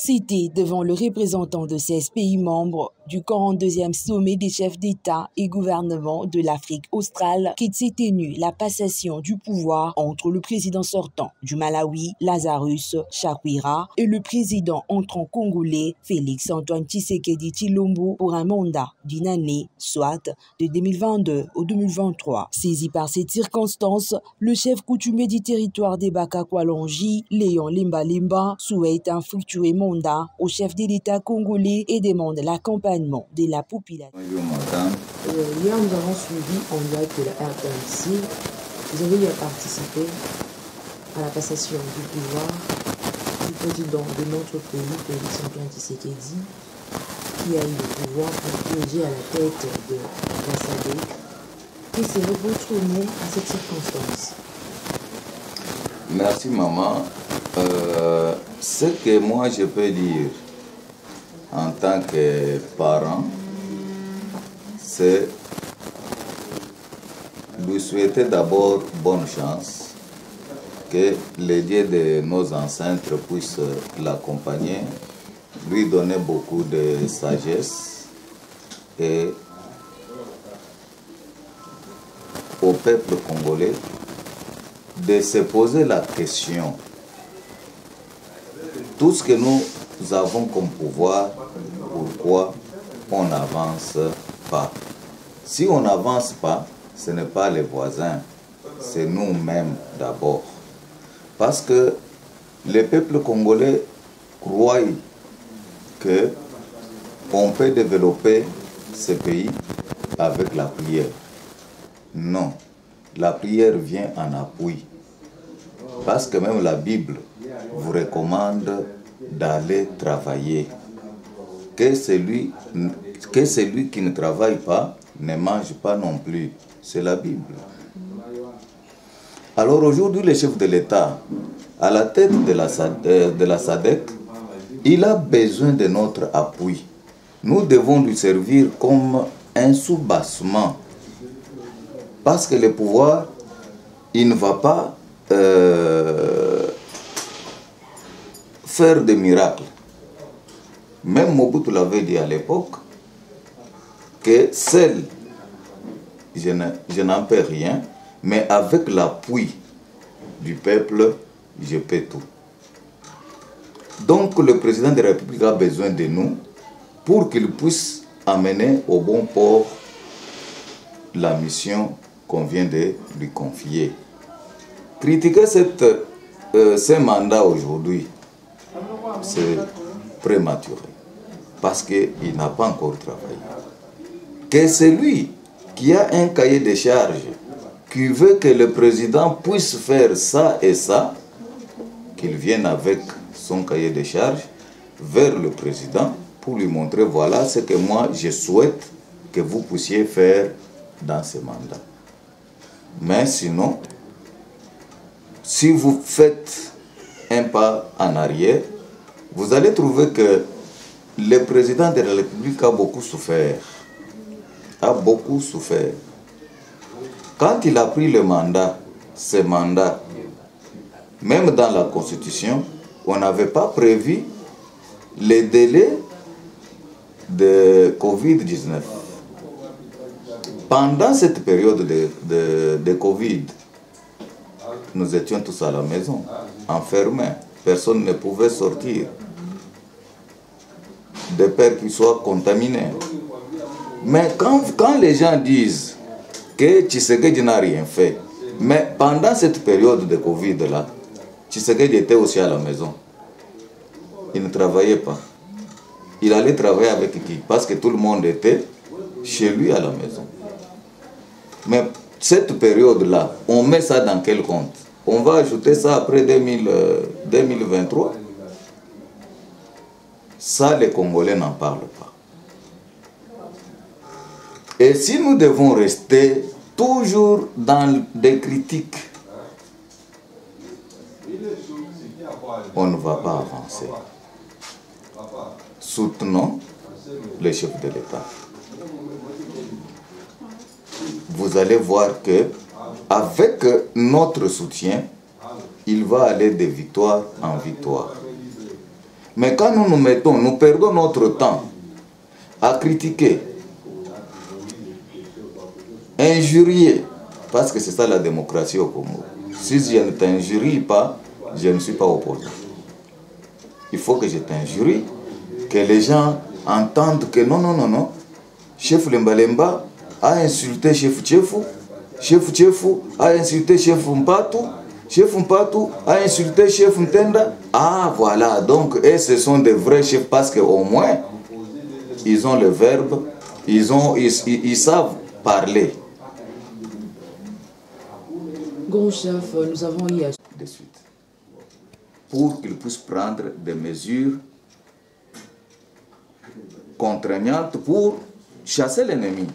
C'était devant le représentant de 16 pays membres du 42e sommet des chefs d'État et gouvernement de l'Afrique australe qu'il s'est tenu la passation du pouvoir entre le président sortant du Malawi, Lazarus Chakwera, et le président entrant congolais, Félix-Antoine Tshisekedi Tshilombo, pour un mandat d'une année, soit de 2022 au 2023. Saisi par cette circonstance, le chef coutumier du territoire des Bakakwalonji, Léon Limba Limba, souhaite un fructueux mandat au chef de l'État congolais et demande l'accompagnement de la population. Hier, nous avons suivi en direct de la RTNC. Vous avez participé à la passation du pouvoir du président de notre pays, Félix-Antoine Tshisekedi, qui a eu le pouvoir pour diriger à la tête de la SADC. Quel serait votre mot à cette circonstance? Merci maman. Ce que moi je peux dire en tant que parent, c'est lui souhaiter d'abord bonne chance, que les dieux de nos ancêtres puissent l'accompagner, lui donner beaucoup de sagesse et au peuple congolais de se poser la question. Tout ce que nous avons comme pouvoir, pourquoi on n'avance pas? Si on n'avance pas, ce n'est pas les voisins, c'est nous-mêmes d'abord. Parce que le peuple congolais croit qu'on peut développer ce pays avec la prière. Non, la prière vient en appui. Parce que même la Bible vous recommande d'aller travailler. Que celui qui ne travaille pas ne mange pas non plus. C'est la Bible. Alors aujourd'hui, le chef de l'État, à la tête de la SADC, il a besoin de notre appui. Nous devons lui servir comme un soubassement. Parce que le pouvoir, il ne va pas faire des miracles. Même Mobutu l'avait dit à l'époque que seul, je n'en peux rien, mais avec l'appui du peuple, je peux tout. Donc le président de la République a besoin de nous pour qu'il puisse amener au bon port la mission qu'on vient de lui confier. Critiquer ce mandat aujourd'hui, c'est prématuré, parce qu'il n'a pas encore travaillé. Que celui qui a un cahier de charges, qui veut que le président puisse faire ça et ça, qu'il vienne avec son cahier de charges vers le président pour lui montrer, voilà ce que moi je souhaite que vous puissiez faire dans ce mandat. Mais sinon, si vous faites un pas en arrière, vous allez trouver que le président de la République a beaucoup souffert. Quand il a pris le mandat, ce mandat, même dans la Constitution, on n'avait pas prévu les délais de Covid-19. Pendant cette période de Covid, nous étions tous à la maison, enfermés. Personne ne pouvait sortir. De peur qu'ils soient contaminés. Mais quand les gens disent que Tshisekedi n'a rien fait, mais pendant cette période de Covid-là, Tshisekedi était aussi à la maison. Il ne travaillait pas. Il allait travailler avec qui? Parce que tout le monde était chez lui à la maison. Mais cette période-là, on met ça dans quel compte? On va ajouter ça après 2023. Ça, les Congolais n'en parlent pas. Et si nous devons rester toujours dans des critiques, on ne va pas avancer. Soutenons le chef de l'État. Vous allez voir que avec notre soutien, il va aller de victoire en victoire. Mais quand nous perdons notre temps à critiquer, injurier, parce que c'est ça la démocratie au Congo. Si je ne t'injurie pas, je ne suis pas opposant. Il faut que je t'injurie, que les gens entendent que non, chef Lemba a insulté chef Tchefu a insulté chef Mpatu a insulté chef Ntenda. Ah voilà, donc et ce sont des vrais chefs parce qu'au moins ils ont le verbe, ils savent parler. Grand chef, nous avons eu à... De suite. Pour qu'ils puissent prendre des mesures contraignantes pour chasser l'ennemi.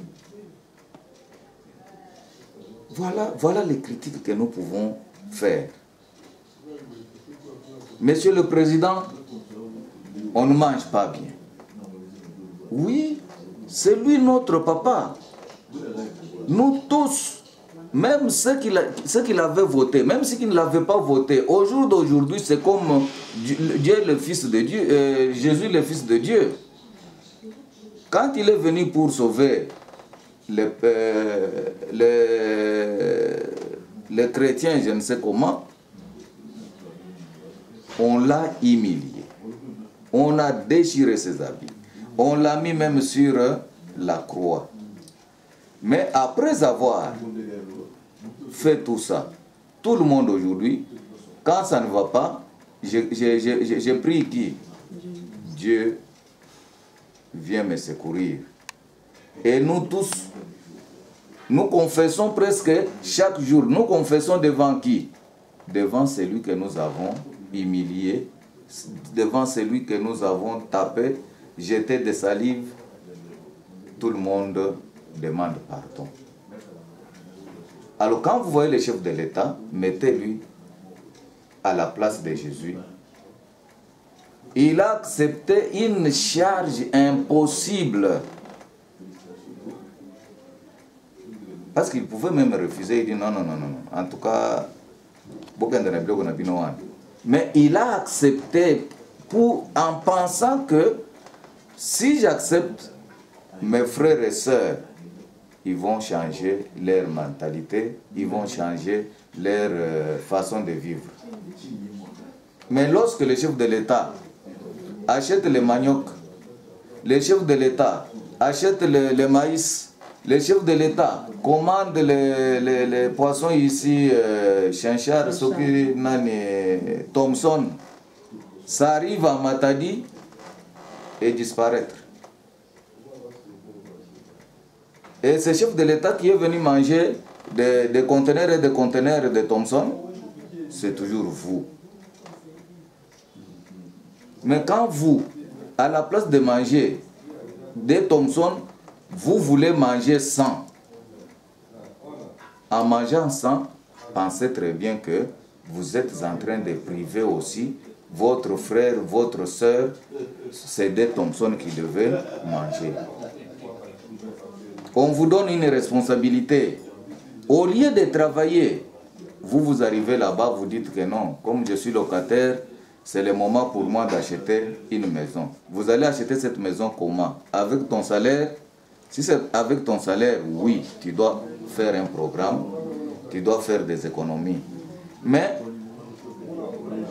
Voilà les critiques que nous pouvons faire. Monsieur le Président, on ne mange pas bien. Oui, c'est lui notre papa. Nous tous, même ceux qui l'avaient voté, même ceux qui ne l'avaient pas voté, au jour d'aujourd'hui, c'est comme Dieu le Fils de Dieu, Jésus le Fils de Dieu. Quand il est venu pour sauver les chrétiens, je ne sais comment, on l'a humilié. On a déchiré ses habits. On l'a mis même sur la croix. Mais après avoir fait tout ça, tout le monde aujourd'hui, quand ça ne va pas, j'ai pris qui? Dieu vient me secourir. Et nous tous, nous confessons presque chaque jour. Nous confessons devant qui? Devant celui que nous avons humilié, devant celui que nous avons tapé, jeté des salives. Tout le monde demande pardon. Alors quand vous voyez le chef de l'État, mettez-lui à la place de Jésus. Il a accepté une charge impossible. Parce qu'il pouvait même refuser, il dit non. En tout cas, mais il a accepté en pensant que si j'accepte, mes frères et sœurs, ils vont changer leur mentalité, ils vont changer leur façon de vivre. Mais lorsque le chef de l'État achète le manioc, le chef de l'État achète le maïs, le chef de l'État commande les poissons ici, Chinchard, Thomson, ça arrive à Matadi et disparaître. Et ce chef de l'État qui est venu manger des conteneurs et des conteneurs de Thomson, c'est toujours vous. Mais quand vous, à la place de manger des Thomson, vous voulez manger 100. En mangeant 100, pensez très bien que vous êtes en train de priver aussi votre frère, votre soeur, c'est des Thomson qui devaient manger. On vous donne une responsabilité. Au lieu de travailler, vous arrivez là-bas, vous dites que non, comme je suis locataire, c'est le moment pour moi d'acheter une maison. Vous allez acheter cette maison comment? Avec ton salaire? Si c'est avec ton salaire, oui, tu dois faire un programme, tu dois faire des économies. Mais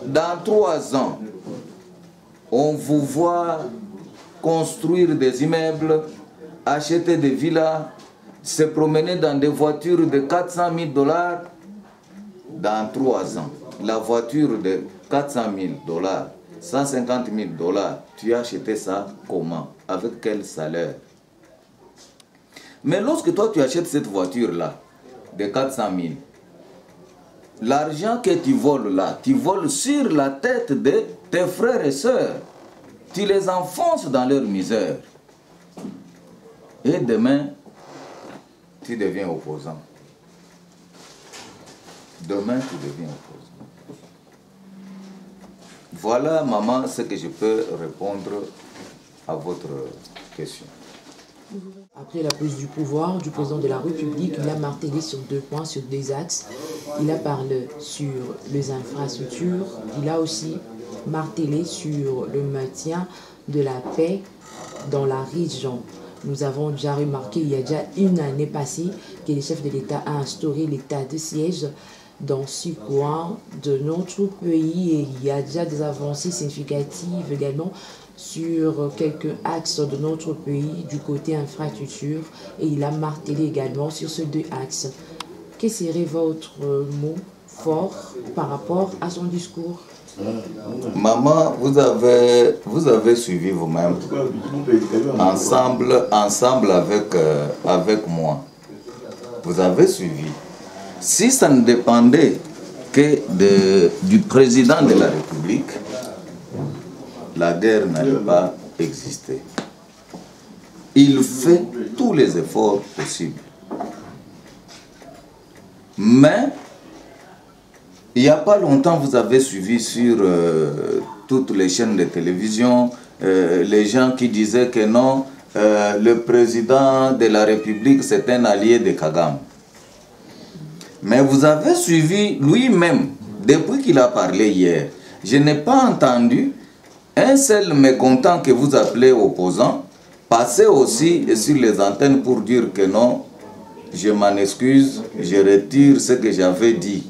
dans 3 ans, on vous voit construire des immeubles, acheter des villas, se promener dans des voitures de 400 000 $. Dans 3 ans, la voiture de 400 000 $, 150 000 $, tu as acheté ça comment? Avec quel salaire? Mais lorsque toi tu achètes cette voiture-là, de 400 000, l'argent que tu voles là, tu voles sur la tête de tes frères et sœurs. Tu les enfonces dans leur misère. Et demain, tu deviens opposant. Demain, tu deviens opposant. Voilà, maman, ce que je peux répondre à votre question. Après la prise du pouvoir du président de la République, il a martelé sur 2 points, sur 2 axes. Il a parlé sur les infrastructures. Il a aussi martelé sur le maintien de la paix dans la région. Nous avons déjà remarqué, il y a déjà une année passée, que le chef de l'État a instauré l'état de siège dans ce coin de notre pays et il y a déjà des avancées significatives également sur quelques axes de notre pays du côté infrastructure et il a martelé également sur ces deux axes. Quel serait votre mot fort par rapport à son discours? Maman, vous avez suivi vous-même, ensemble avec moi. Vous avez suivi. Si ça ne dépendait que du président de la République, la guerre n'allait pas exister. Il fait tous les efforts possibles. Mais, il n'y a pas longtemps, vous avez suivi sur toutes les chaînes de télévision les gens qui disaient que non, le président de la République, c'est un allié de Kagame. Mais vous avez suivi lui-même, depuis qu'il a parlé hier, je n'ai pas entendu un seul mécontent que vous appelez opposant passer aussi sur les antennes pour dire que non, je m'en excuse, je retire ce que j'avais dit.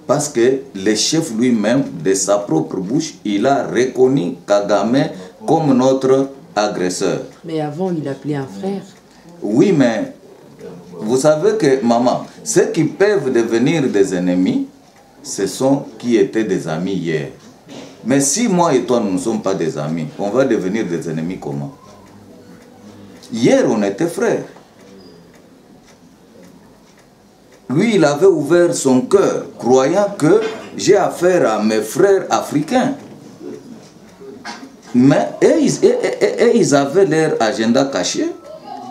Parce que le chef lui-même, de sa propre bouche, il a reconnu Kagame comme notre agresseur. Mais avant, il appelait un frère. Oui, mais vous savez que, maman, ceux qui peuvent devenir des ennemis, ce sont qui étaient des amis hier. Mais si moi et toi, nous ne sommes pas des amis, on va devenir des ennemis comment? Hier, on était frères. Lui, il avait ouvert son cœur, croyant que j'ai affaire à mes frères africains. Mais ils avaient leur agenda caché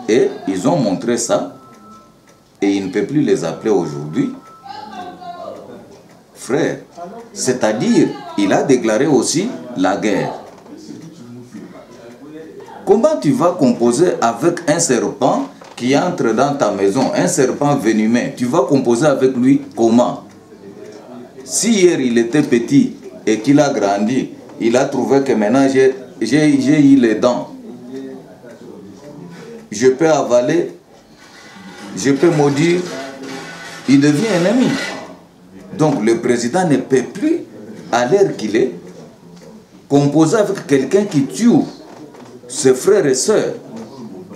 et ils ont montré ça. Et il ne peut plus les appeler aujourd'hui frères. C'est-à-dire, il a déclaré aussi la guerre. Comment tu vas composer avec un serpent qui entre dans ta maison, un serpent venimeux? Tu vas composer avec lui comment? Si hier il était petit et qu'il a grandi, il a trouvé que maintenant j'ai eu les dents. Je peux avaler, je peux maudire, il devient ennemi. Donc le président ne peut plus, à l'heure qu'il est, composer avec quelqu'un qui tue ses frères et sœurs.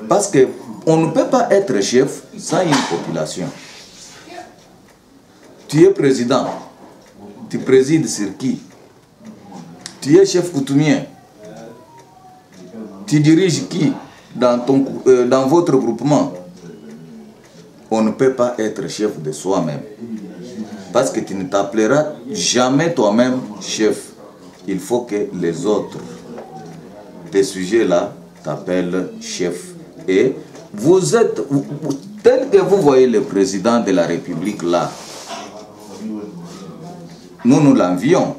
Parce qu'on ne peut pas être chef sans une population. Tu es président, tu présides sur qui? Tu es chef coutumier. Tu diriges qui dans votre groupement? On ne peut pas être chef de soi-même. Parce que tu ne t'appelleras jamais toi-même chef. Il faut que les autres, tes sujets-là, t'appellent chef. Et vous êtes, tel que vous voyez le président de la République là, nous l'envions.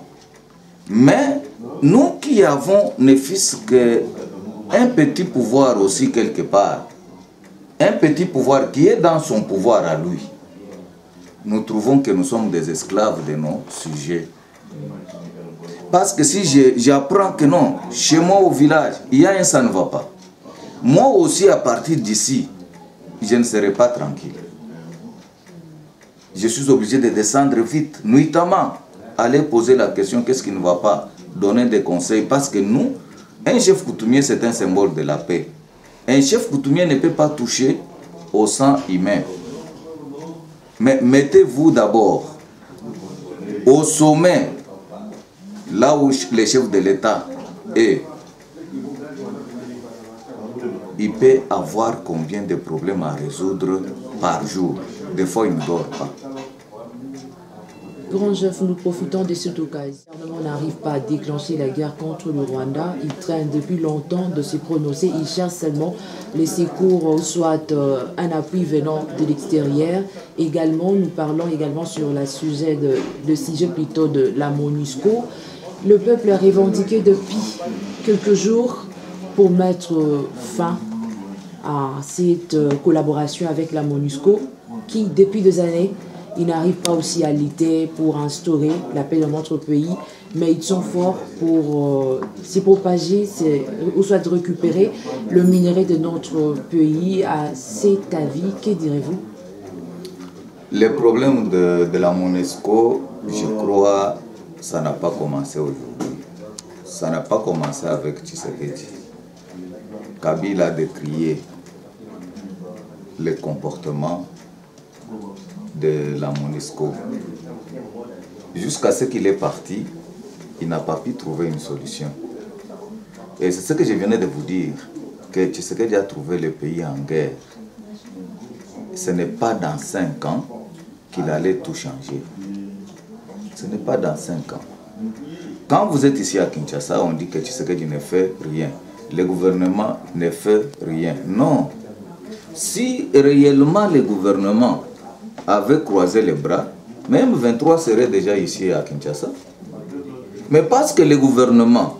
Mais nous qui avons ne fût-ce qu'un petit pouvoir aussi quelque part, un petit pouvoir qui est dans son pouvoir à lui, nous trouvons que nous sommes des esclaves de nos sujets. Parce que si j'apprends que non, chez moi au village, il y a un ça ne va pas. Moi aussi à partir d'ici, je ne serai pas tranquille. Je suis obligé de descendre vite, nuitamment, aller poser la question qu'est-ce qui ne va pas, donner des conseils. Parce que nous, un chef coutumier c'est un symbole de la paix. Un chef coutumier ne peut pas toucher au sang humain. Mais mettez-vous d'abord au sommet, là où le chef de l'État est. Il peut avoir combien de problèmes à résoudre par jour. Des fois, il ne dort pas. Grand chef, nous profitons de cette occasion. Le gouvernement n'arrive pas à déclencher la guerre contre le Rwanda. Il traîne depuis longtemps de se prononcer. Il cherche seulement les secours, soit un appui venant de l'extérieur. Également, nous parlons également sur le sujet plutôt de la MONUSCO. Le peuple a revendiqué depuis quelques jours pour mettre fin à cette collaboration avec la MONUSCO qui, depuis des années, il n'arrive pas aussi à lutter pour instaurer la paix dans notre pays. mais ils sont forts pour se propager, ou soit de récupérer le minerai de notre pays. À cet avis, que direz-vous? Les problèmes de la MONUSCO, je crois, ça n'a pas commencé aujourd'hui. Ça n'a pas commencé avec Tshisekedi. Kabila a décrié les comportements de la MONUSCO. Jusqu'à ce qu'il est parti, il n'a pas pu trouver une solution. Et c'est ce que je venais de vous dire, que Tshisekedi a trouvé le pays en guerre. Ce n'est pas dans 5 ans qu'il allait tout changer. Ce n'est pas dans 5 ans. Quand vous êtes ici à Kinshasa, on dit que Tshisekedi ne fait rien. Le gouvernement ne fait rien. Non. Si réellement le gouvernement avait croisé les bras, même 23 serait déjà ici à Kinshasa. Mais parce que le gouvernement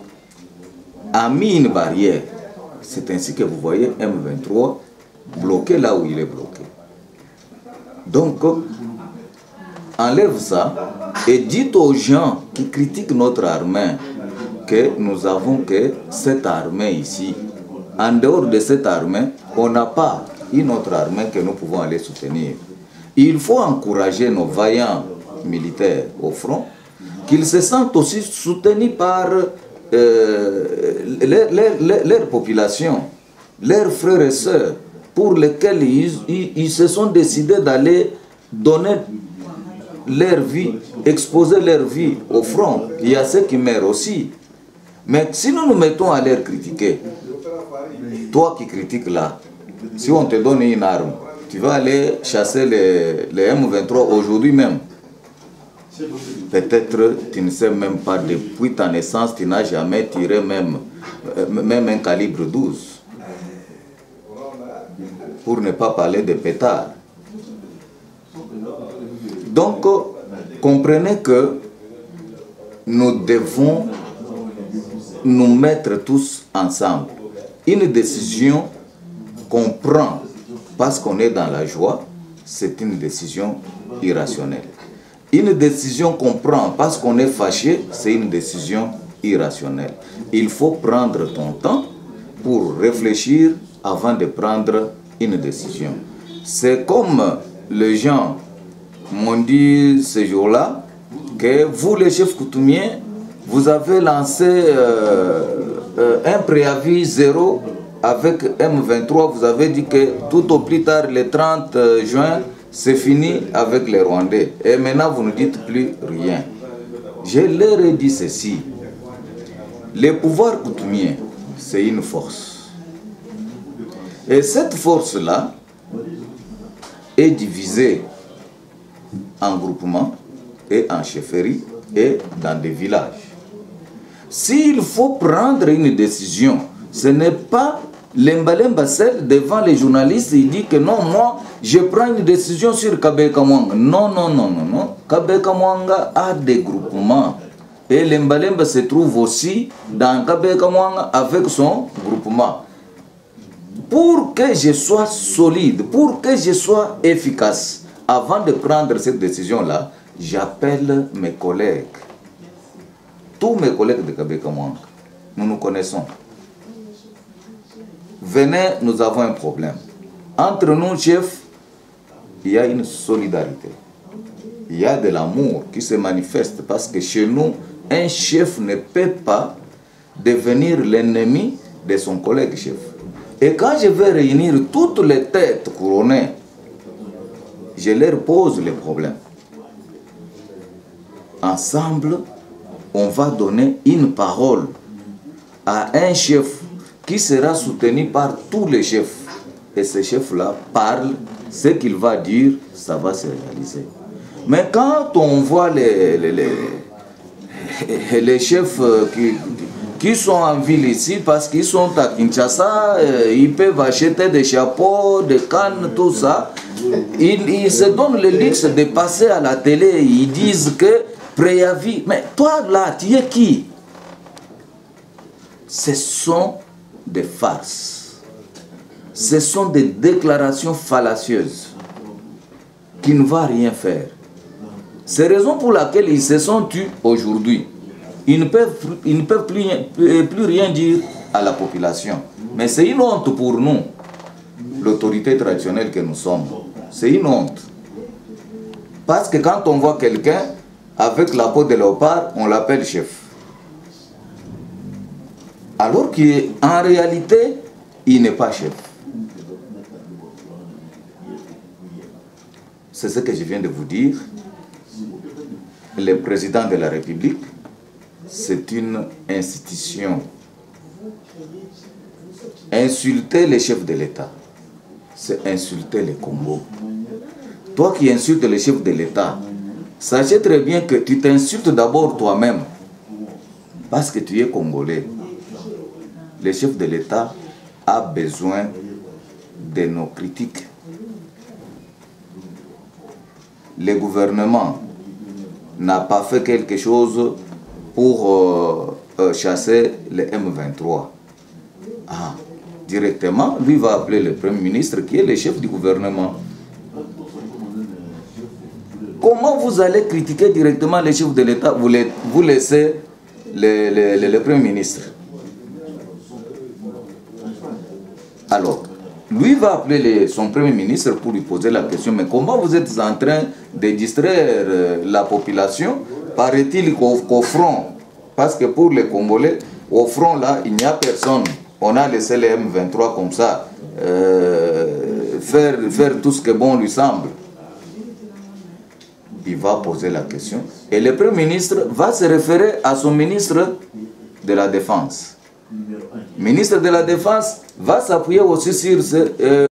a mis une barrière, c'est ainsi que vous voyez M23 bloqué là où il est bloqué. Donc, enlève ça et dites aux gens qui critiquent notre armée que nous avons que cette armée ici. En dehors de cette armée, on n'a pas une autre armée que nous pouvons aller soutenir. Il faut encourager nos vaillants militaires au front, qu'ils se sentent aussi soutenus par leur population, leurs frères et sœurs, pour lesquels ils se sont décidés d'aller donner leur vie, exposer leur vie au front. Il y a ceux qui meurent aussi. Mais si nous nous mettons à les critiquer, toi qui critiques là, si on te donne une arme, tu vas aller chasser les M23 aujourd'hui même. Peut-être tu ne sais même pas, depuis ta naissance, tu n'as jamais tiré même un calibre 12. Pour ne pas parler de pétard. Donc, comprenez que nous devons nous mettre tous ensemble. Une décision qu'on prend parce qu'on est dans la joie, c'est une décision irrationnelle. Une décision qu'on prend parce qu'on est fâché, c'est une décision irrationnelle. Il faut prendre ton temps pour réfléchir avant de prendre une décision. C'est comme les gens m'ont dit ce jour-là que vous, les chefs coutumiers, vous avez lancé un préavis 0 avec M23. Vous avez dit que tout au plus tard, le 30 juin, c'est fini avec les Rwandais. Et maintenant, vous ne dites plus rien. Je leur ai dit ceci. Le pouvoir coutumier, c'est une force. Et cette force-là est divisée en groupements et en chefferies et dans des villages. S'il faut prendre une décision, ce n'est pas l'embalemba seul devant les journalistes, il dit que non, moi, je prends une décision sur Kabeka Mwanga. Non, non, non, non, non. Kabeka Mwanga a des groupements. Et l'embalemba se trouve aussi dans Kabeka Mwanga avec son groupement. Pour que je sois solide, pour que je sois efficace, avant de prendre cette décision-là, j'appelle mes collègues. Tous mes collègues de Kabeka Mwanga. Nous nous connaissons. Venez, nous avons un problème. Entre nous, chefs, il y a une solidarité. Il y a de l'amour qui se manifeste parce que chez nous, un chef ne peut pas devenir l'ennemi de son collègue chef. Et quand je vais réunir toutes les têtes couronnées, je leur pose les problèmes. Ensemble, on va donner une parole à un chef qui sera soutenu par tous les chefs. Et ce chef-là parle, ce qu'il va dire, ça va se réaliser. Mais quand on voit les chefs qui sont en ville ici, parce qu'ils sont à Kinshasa, ils peuvent acheter des chapeaux, des cannes, tout ça, ils se donnent le luxe de passer à la télé, ils disent que préavis. Mais toi là, tu es qui? Ce sont des farces. Ce sont des déclarations fallacieuses qui ne vont rien faire. C'est la raison pour laquelle ils se sont tus aujourd'hui. ils ne peuvent plus rien dire à la population. Mais c'est une honte pour nous, l'autorité traditionnelle que nous sommes. C'est une honte. Parce que quand on voit quelqu'un avec la peau de léopard, on l'appelle chef. Alors qu'en réalité, il n'est pas chef. C'est ce que je viens de vous dire. Le président de la République, c'est une institution. Insulter les chefs de l'État, c'est insulter le Congo. Toi qui insultes les chefs de l'État, sachez très bien que tu t'insultes d'abord toi-même, parce que tu es Congolais. Le chef de l'État a besoin de nos critiques. Le gouvernement n'a pas fait quelque chose pour chasser les M23. Ah, directement, lui va appeler le Premier ministre qui est le chef du gouvernement. Comment vous allez critiquer directement les chefs de l'État? Vous laissez le Premier ministre. Alors, lui va appeler son Premier ministre pour lui poser la question, mais comment vous êtes en train de distraire la population? Paraît-il qu'au front, parce que pour les Congolais, au front là, il n'y a personne. On a laissé les M23 comme ça, faire tout ce que bon lui semble. Il va poser la question et le Premier ministre va se référer à son ministre de la Défense. Le ministre de la Défense va s'appuyer aussi sur